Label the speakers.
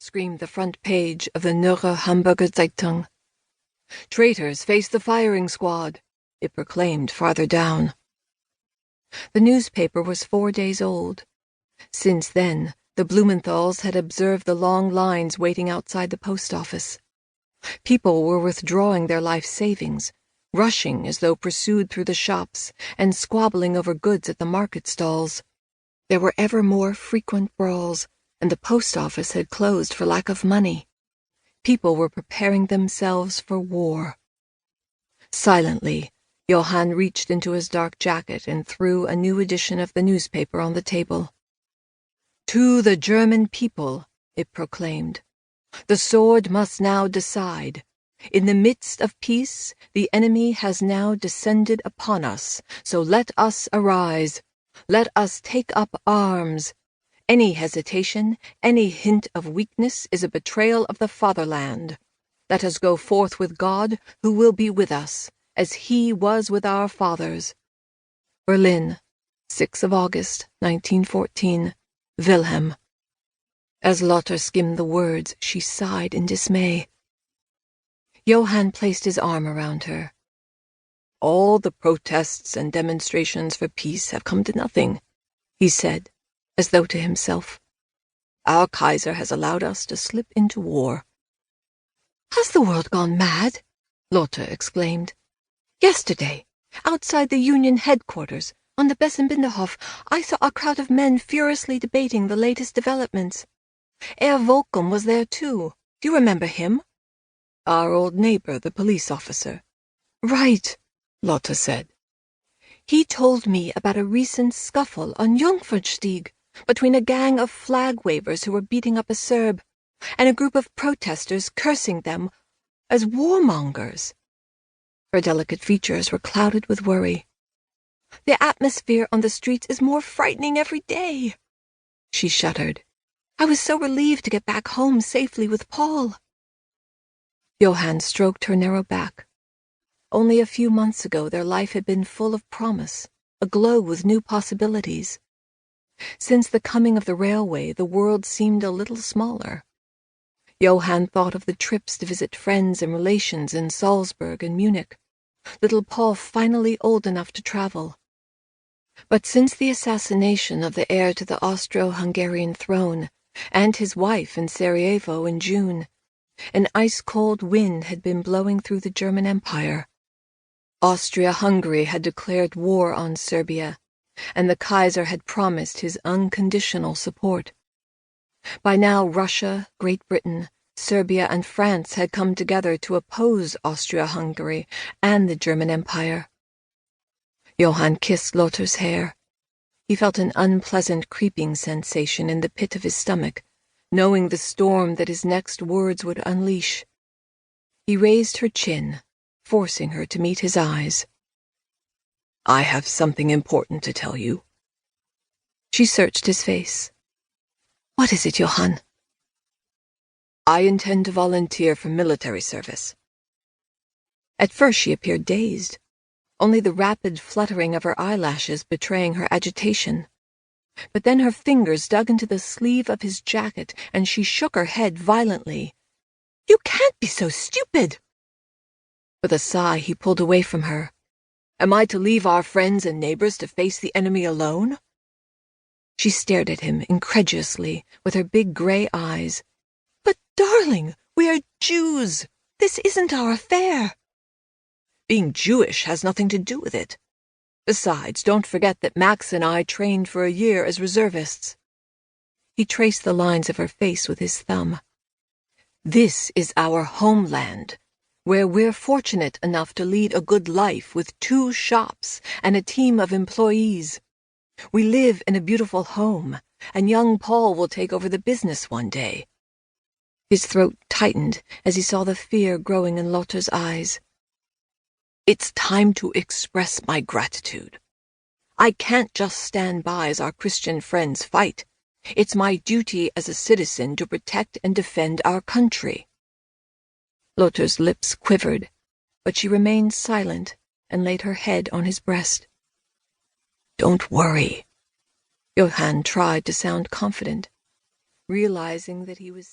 Speaker 1: screamed the front page of the Neue Hamburger Zeitung. Traitors face the firing squad, it proclaimed farther down. The newspaper was 4 days old. Since then, the Blumenthals had observed the long lines waiting outside the post office. People were withdrawing their life savings, rushing as though pursued through the shops, and squabbling over goods at the market stalls. There were ever more frequent brawls, and the post office had closed for lack of money. People were preparing themselves for war. Silently, Johann reached into his dark jacket and threw a new edition of the newspaper on the table. To the German people, it proclaimed, the sword must now decide. In the midst of peace, the enemy has now descended upon us, so let us arise. Let us take up arms. Any hesitation, any hint of weakness is a betrayal of the fatherland. Let us go forth with God, who will be with us, as he was with our fathers. Berlin, 6th of August, 1914. Wilhelm. As Lotte skimmed the words, she sighed in dismay. Johann placed his arm around her. All the protests and demonstrations for peace have come to nothing, he said, as though to himself. Our Kaiser has allowed us to slip into war. Has the world gone mad? Lotte exclaimed. Yesterday, outside the Union headquarters, on the Bessenbinderhof, I saw a crowd of men furiously debating the latest developments. Herr Volcom was there too. Do you remember him? Our old neighbor, the police officer. Right, Lotte said. He told me about a recent scuffle on Jungfernstieg between a gang of flag wavers who were beating up a Serb and a group of protesters cursing them as warmongers. Her delicate features were clouded with worry. The atmosphere on the streets is more frightening every day. She shuddered. I was so relieved to get back home safely with Paul. Johann stroked her narrow back. Only a few months ago their life had been full of promise, aglow with new possibilities. Since the coming of the railway, the world seemed a little smaller. Johann thought of the trips to visit friends and relations in Salzburg and Munich, little Paul finally old enough to travel. But since the assassination of the heir to the Austro-Hungarian throne, and his wife in Sarajevo in June, an ice-cold wind had been blowing through the German Empire. Austria-Hungary had declared war on Serbia, and the Kaiser had promised his unconditional support. By now Russia, Great Britain, Serbia, and France had come together to oppose Austria-Hungary and the German Empire. Johann kissed Lotte's hair. He felt an unpleasant creeping sensation in the pit of his stomach, knowing the storm that his next words would unleash. He raised her chin, forcing her to meet his eyes. I have something important to tell you. She searched his face. What is it, Johann? I intend to volunteer for military service. At first she appeared dazed, only the rapid fluttering of her eyelashes betraying her agitation. But then her fingers dug into the sleeve of his jacket, and she shook her head violently. You can't be so stupid! With a sigh, he pulled away from her. Am I to leave our friends and neighbors to face the enemy alone? She stared at him incredulously with her big gray eyes. But, darling, we are Jews. This isn't our affair. Being Jewish has nothing to do with it. Besides, don't forget that Max and I trained for a year as reservists. He traced the lines of her face with his thumb. This is our homeland, where we're fortunate enough to lead a good life with 2 shops and a team of employees. We live in a beautiful home, and young Paul will take over the business one day. His throat tightened as he saw the fear growing in Lotte's eyes. It's time to express my gratitude. I can't just stand by as our Christian friends fight. It's my duty as a citizen to protect and defend our country. Lotte's lips quivered, but she remained silent and laid her head on his breast. Don't worry. Johann tried to sound confident, realizing that he was